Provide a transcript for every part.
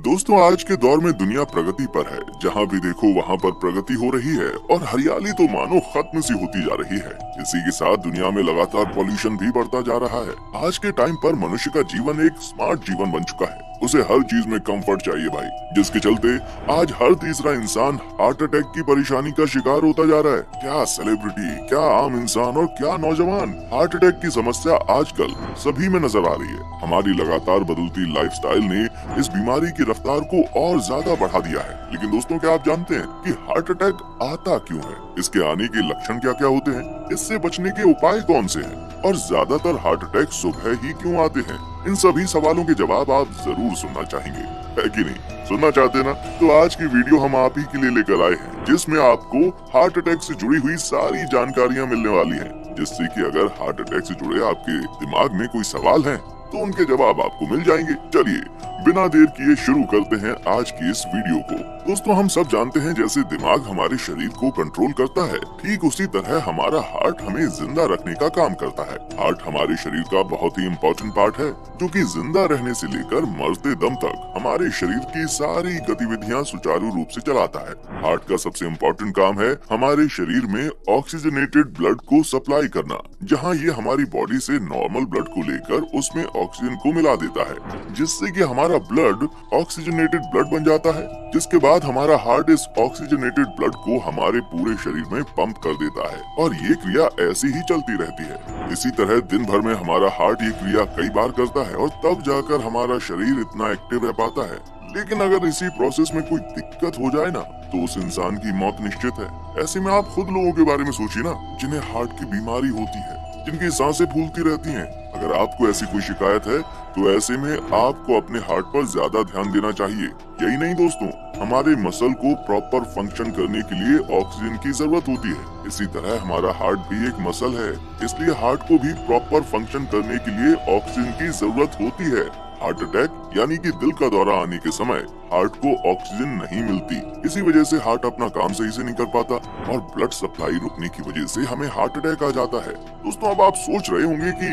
दोस्तों, आज के दौर में दुनिया प्रगति पर है। जहाँ भी देखो वहाँ पर प्रगति हो रही है और हरियाली तो मानो खत्म सी होती जा रही है। इसी के साथ दुनिया में लगातार पॉल्यूशन भी बढ़ता जा रहा है। आज के टाइम पर मनुष्य का जीवन एक स्मार्ट जीवन बन चुका है। उसे हर चीज में कंफर्ट चाहिए भाई, जिसके चलते आज हर तीसरा इंसान हार्ट अटैक की परेशानी का शिकार होता जा रहा है। क्या सेलिब्रिटी, क्या आम इंसान और क्या नौजवान, हार्ट अटैक की समस्या आजकल सभी में नजर आ रही है। हमारी लगातार बदलती लाइफस्टाइल ने इस बीमारी की रफ्तार को और ज्यादा बढ़ा दिया है। लेकिन दोस्तों, क्या आप जानते हैं कि हार्ट अटैक आता क्यों है? इसके आने के लक्षण क्या क्या होते हैं? इससे बचने के उपाय कौन से हैं? और ज्यादातर हार्ट अटैक सुबह ही क्यों आते हैं? इन सभी सवालों के जवाब आप जरूर सुनना चाहेंगे, है कि नहीं? सुनना चाहते ना? तो आज की वीडियो हम आप ही के लिए लेकर आए हैं, जिसमें आपको हार्ट अटैक से जुड़ी हुई सारी जानकारियां मिलने वाली हैं, जिससे कि अगर हार्ट अटैक से जुड़े आपके दिमाग में कोई सवाल है तो उनके जवाब आपको मिल जाएंगे। चलिए बिना देर किए शुरू करते हैं आज की इस वीडियो को। दोस्तों, हम सब जानते हैं जैसे दिमाग हमारे शरीर को कंट्रोल करता है, ठीक उसी तरह हमारा हार्ट हमें जिंदा रखने का काम करता है। हार्ट हमारे शरीर का बहुत ही इम्पोर्टेंट पार्ट है, जो कि जिंदा रहने से लेकर मरते दम तक हमारे शरीर की सारी गतिविधियां सुचारू रूप से चलाता है। हार्ट का सबसे इम्पोर्टेंट काम है हमारे शरीर में ऑक्सीजनेटेड ब्लड को सप्लाई करना, जहाँ ये हमारी बॉडी से नॉर्मल ब्लड को लेकर उसमें ऑक्सीजन को मिला देता है, जिससे कि हमारा ब्लड ऑक्सीजनेटेड ब्लड बन जाता है। जिसके बाद हमारा हार्ट इस ऑक्सीजनेटेड ब्लड को हमारे पूरे शरीर में पंप कर देता है और ये क्रिया ऐसी ही चलती रहती है। इसी तरह दिन भर में हमारा हार्ट ये क्रिया कई बार करता है और तब जाकर हमारा शरीर इतना एक्टिव रह पाता है। लेकिन अगर इसी प्रोसेस में कोई दिक्कत हो जाए ना, तो उस इंसान की मौत निश्चित है। ऐसे में आप खुद लोगों के बारे में सोचिए ना, जिन्हें हार्ट की बीमारी होती है, जिनकी सांसें फूलती रहती हैं। अगर आपको ऐसी कोई शिकायत है तो ऐसे में आपको अपने हार्ट पर ज्यादा ध्यान देना चाहिए। यही नहीं दोस्तों, हमारे मसल को प्रॉपर फंक्शन करने के लिए ऑक्सीजन की जरूरत होती है। इसी तरह हमारा हार्ट भी एक मसल है, इसलिए हार्ट को भी प्रॉपर फंक्शन करने के लिए ऑक्सीजन की जरूरत होती है। हार्ट अटैक यानी कि दिल का दौरा आने के समय हार्ट को ऑक्सीजन नहीं मिलती। इसी वजह से हार्ट अपना काम सही से नहीं कर पाता और ब्लड सप्लाई रुकने की वजह से हमें हार्ट अटैक आ जाता है। दोस्तों, अब आप सोच रहे होंगे कि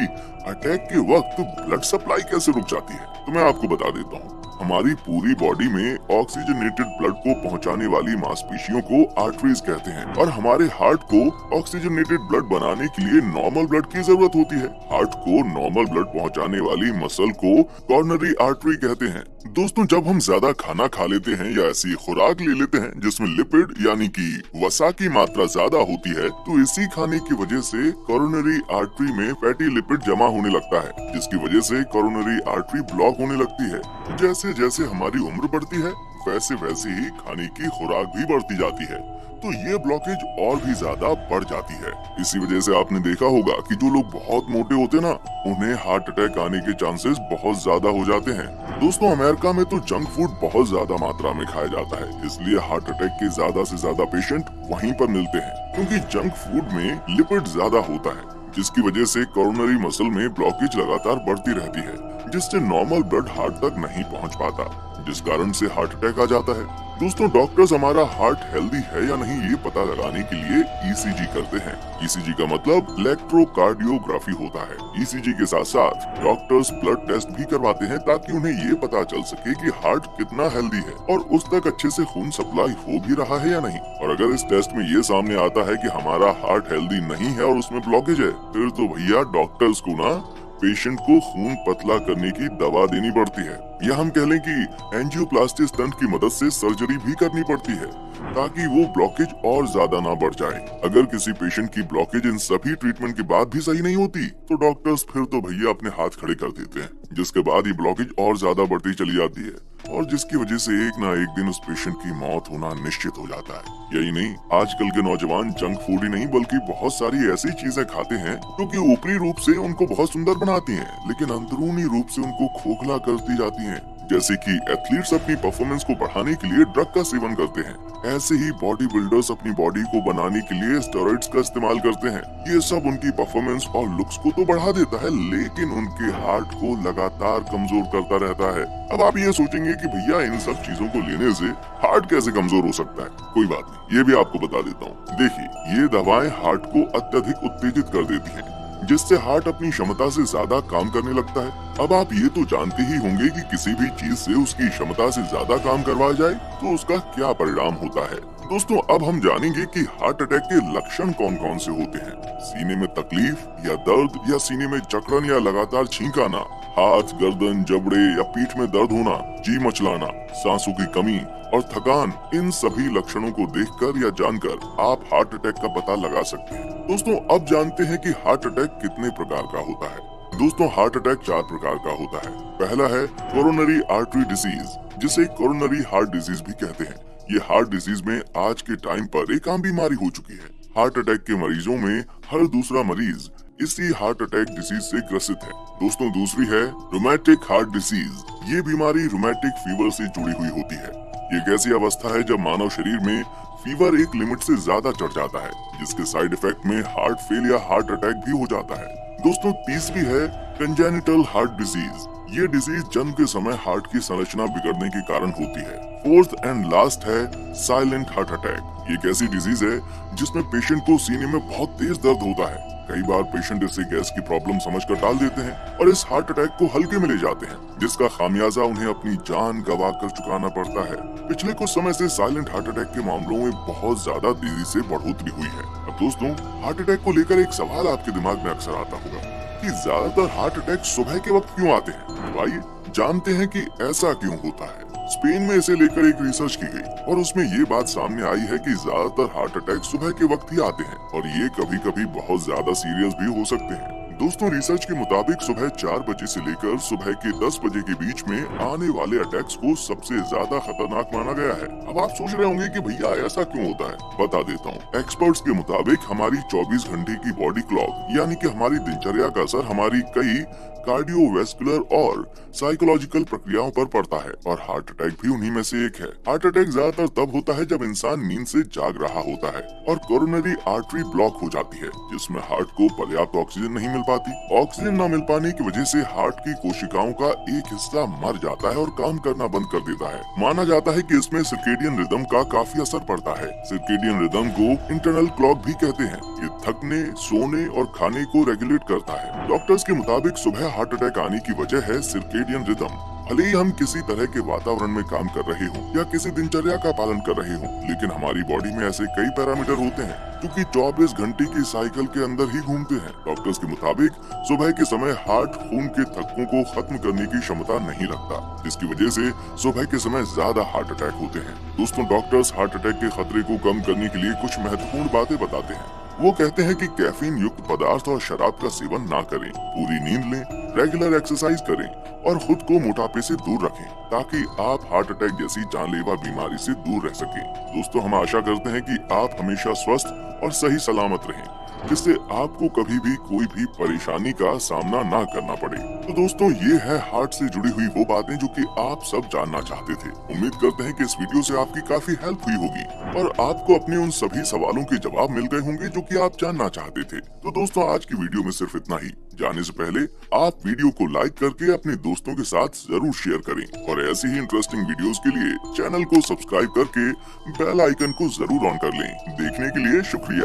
अटैक के वक्त ब्लड सप्लाई कैसे रुक जाती है, तो मैं आपको बता देता हूँ। हमारी पूरी बॉडी में ऑक्सीजनेटेड ब्लड को पहुंचाने वाली मांसपेशियों को आर्टरीज कहते हैं और हमारे हार्ट को ऑक्सीजनेटेड ब्लड बनाने के लिए नॉर्मल ब्लड की जरूरत होती है। हार्ट को नॉर्मल ब्लड पहुंचाने वाली मसल को कॉर्नरी आर्टरी कहते हैं। दोस्तों, जब हम ज्यादा खाना खा लेते हैं या ऐसी खुराक ले लेते हैं जिसमें लिपिड यानी कि वसा की मात्रा ज्यादा होती है, तो इसी खाने की वजह से कॉर्नरी आर्टरी में फैटी लिपिड जमा होने लगता है, जिसकी वजह से कॉर्नरी आर्टरी ब्लॉक होने लगती है। जैसे जैसे हमारी उम्र बढ़ती है, वैसे वैसे ही खाने की खुराक भी बढ़ती जाती है, तो ये ब्लॉकेज और भी ज्यादा बढ़ जाती है। इसी वजह से आपने देखा होगा कि जो लोग बहुत मोटे होते ना, उन्हें हार्ट अटैक आने के चांसेस बहुत ज्यादा हो जाते हैं। दोस्तों, अमेरिका में तो जंक फूड बहुत ज्यादा मात्रा में खाया जाता है, इसलिए हार्ट अटैक के ज्यादा से ज्यादा पेशेंट वहीं पर मिलते हैं, क्योंकि जंक फूड में लिपिड ज्यादा होता है, जिसकी वजह से कॉर्नरी मसल में ब्लॉकेज लगातार बढ़ती रहती है, जिससे नॉर्मल ब्लड हार्ट तक नहीं पहुंच पाता, जिस कारण से हार्ट अटैक आ जाता है। दोस्तों, डॉक्टर्स हमारा हार्ट हेल्दी है या नहीं ये पता लगाने के लिए ईसीजी करते हैं। ईसीजी का मतलब इलेक्ट्रोकार्डियोग्राफी होता है। ईसीजी के साथ साथ डॉक्टर्स ब्लड टेस्ट भी करवाते हैं, ताकि उन्हें ये पता चल सके कि हार्ट कितना हेल्दी है और उस तक अच्छे से खून सप्लाई हो भी रहा है या नहीं। और अगर इस टेस्ट में ये सामने आता है कि हमारा हार्ट हेल्दी नहीं है और उसमें ब्लॉकेज है, फिर तो भैया डॉक्टर्स को ना पेशेंट को खून पतला करने की दवा देनी पड़ती है, या हम कह लें कि एंजियोप्लास्टी स्टंट की मदद से सर्जरी भी करनी पड़ती है, ताकि वो ब्लॉकेज और ज्यादा ना बढ़ जाए। अगर किसी पेशेंट की ब्लॉकेज इन सभी ट्रीटमेंट के बाद भी सही नहीं होती, तो डॉक्टर्स फिर तो भैया अपने हाथ खड़े कर देते हैं, जिसके बाद ये ब्लॉकेज और ज्यादा बढ़ती चली जाती है और जिसकी वजह से एक ना एक दिन उस पेशेंट की मौत होना निश्चित हो जाता है। यही नहीं, आजकल के नौजवान जंक फूड ही नहीं बल्कि बहुत सारी ऐसी चीजें खाते हैं जो कि ऊपरी रूप से उनको बहुत सुंदर बनाती हैं, लेकिन अंदरूनी रूप से उनको खोखला करती जाती हैं। जैसे कि एथलीट्स अपनी परफॉर्मेंस को बढ़ाने के लिए ड्रग का सेवन करते हैं, ऐसे ही बॉडी बिल्डर्स अपनी बॉडी को बनाने के लिए स्टेरॉइड्स का इस्तेमाल करते हैं। ये सब उनकी परफॉर्मेंस और लुक्स को तो बढ़ा देता है, लेकिन उनके हार्ट को लगातार कमजोर करता रहता है। अब आप ये सोचेंगे कि भैया इन सब चीजों को लेने से हार्ट कैसे कमजोर हो सकता है? कोई बात नहीं, ये भी आपको बता देता हूँ। देखिए, ये दवाएं हार्ट को अत्यधिक उत्तेजित कर देती हैं, जिससे हार्ट अपनी क्षमता से ज्यादा काम करने लगता है। अब आप ये तो जानते ही होंगे कि किसी भी चीज से उसकी क्षमता से ज्यादा काम करवाया जाए तो उसका क्या परिणाम होता है। दोस्तों अब हम जानेंगे कि हार्ट अटैक के लक्षण कौन कौन से होते हैं। सीने में तकलीफ या दर्द या सीने में जकड़न या लगातार छींक आना, हाथ, गर्दन, जबड़े या पीठ में दर्द होना, जी मचलाना, सांसों की कमी और थकान, इन सभी लक्षणों को देखकर या जानकर आप हार्ट अटैक का पता लगा सकते हैं। दोस्तों अब जानते हैं कि हार्ट अटैक कितने प्रकार का होता है। दोस्तों हार्ट अटैक 4 प्रकार का होता है। पहला है कोरोनरी आर्टरी डिजीज, जिसे कोरोनरी हार्ट डिजीज भी कहते हैं। ये हार्ट डिजीज में आज के टाइम पर एक आम बीमारी हो चुकी है। हार्ट अटैक के मरीजों में हर दूसरा मरीज इसी हार्ट अटैक डिजीज से ग्रसित है। दोस्तों दूसरी है रोमैटिक हार्ट डिजीज। ये बीमारी रोमैटिक फीवर से जुड़ी हुई होती है। ये एक ऐसी अवस्था है जब मानव शरीर में फीवर एक लिमिट से ज्यादा चढ़ जाता है, जिसके साइड इफेक्ट में हार्ट फेल या हार्ट अटैक भी हो जाता है। दोस्तों तीसरी है कंजेनिटल हार्ट डिजीज। ये डिजीज जन्म के समय हार्ट की संरचना बिगड़ने के कारण होती है। फोर्थ एंड लास्ट है साइलेंट हार्ट अटैक। ये एक ऐसी डिजीज है जिसमें पेशेंट को सीने में बहुत तेज दर्द होता है। कई बार पेशेंट इसे गैस की प्रॉब्लम समझकर टाल देते हैं और इस हार्ट अटैक को हल्के में ले जाते हैं, जिसका खामियाजा उन्हें अपनी जान गवा कर चुकाना पड़ता है। पिछले कुछ समय से साइलेंट हार्ट अटैक के मामलों में बहुत ज्यादा तेजी से बढ़ोतरी हुई है। अब दोस्तों हार्ट अटैक को लेकर एक सवाल आपके दिमाग में अक्सर आता होगा कि ज्यादातर हार्ट अटैक सुबह के वक्त क्यों आते हैं। तो आइए जानते हैं कि ऐसा क्यों होता है। स्पेन में इसे लेकर एक रिसर्च की गई और उसमें ये बात सामने आई है कि ज्यादातर हार्ट अटैक सुबह के वक्त ही आते हैं और ये कभी कभी बहुत ज्यादा सीरियस भी हो सकते हैं। दोस्तों रिसर्च के मुताबिक सुबह 4 बजे से लेकर सुबह के 10 बजे के बीच में आने वाले अटैक्स को सबसे ज्यादा खतरनाक माना गया है। अब आप सोच रहे होंगे कि भैया ऐसा क्यों होता है, बता देता हूँ। एक्सपर्ट्स के मुताबिक हमारी 24 घंटे की बॉडी क्लॉक यानी कि हमारी दिनचर्या का असर हमारी कई कार्डियोवैस्कुलर और साइकोलॉजिकल प्रक्रियाओं पर पड़ता है और हार्ट अटैक भी उन्हीं में से एक है। हार्ट अटैक ज्यादातर तब होता है जब इंसान नींद से जाग रहा होता है और कोरोनरी आर्टरी ब्लॉक हो जाती है, जिसमें हार्ट को पर्याप्त ऑक्सीजन नहीं मिल पाती। ऑक्सीजन न मिल पाने की वजह से हार्ट की कोशिकाओं का एक हिस्सा मर जाता है और काम करना बंद कर देता है। माना जाता है कि इसमें सर्केडियन रिदम का काफी असर पड़ता है। सर्केडियन रिदम को इंटरनल क्लॉक भी कहते हैं। ये थकने, सोने और खाने को रेगुलेट करता है। डॉक्टर्स के मुताबिक सुबह हार्ट अटैक आने की वजह है सर्केडियन रिदम। भले ही हम किसी तरह के वातावरण में काम कर रहे हों या किसी दिनचर्या का पालन कर रहे हों, लेकिन हमारी बॉडी में ऐसे कई पैरामीटर होते हैं जो कि 24 घंटे की साइकिल के अंदर ही घूमते हैं। डॉक्टर्स के मुताबिक सुबह के समय हार्ट खून के थक्कों को खत्म करने की क्षमता नहीं रखता, जिसकी वजह से सुबह के समय ज्यादा हार्ट अटैक होते हैं। दोस्तों डॉक्टर्स हार्ट अटैक के खतरे को कम करने के लिए कुछ महत्वपूर्ण बातें बताते हैं। वो कहते हैं कि कैफीन युक्त पदार्थ और शराब का सेवन ना करें, पूरी नींद लें, रेगुलर एक्सरसाइज करें और खुद को मोटापे से दूर रखें ताकि आप हार्ट अटैक जैसी जानलेवा बीमारी से दूर रह सकें। दोस्तों हम आशा करते हैं कि आप हमेशा स्वस्थ और सही सलामत रहें, जिससे आपको कभी भी कोई भी परेशानी का सामना ना करना पड़े। तो दोस्तों ये है हार्ट से जुड़ी हुई वो बातें जो कि आप सब जानना चाहते थे। उम्मीद करते हैं कि इस वीडियो से आपकी काफी हेल्प हुई होगी और आपको अपने उन सभी सवालों के जवाब मिल गए होंगे जो कि आप जानना चाहते थे। तो दोस्तों आज की वीडियो में सिर्फ इतना ही। जाने से पहले आप वीडियो को लाइक करके अपने दोस्तों के साथ जरूर शेयर करें और ऐसी ही इंटरेस्टिंग वीडियोस के लिए चैनल को सब्सक्राइब करके बेल आइकन को जरूर ऑन कर लें। देखने के लिए शुक्रिया।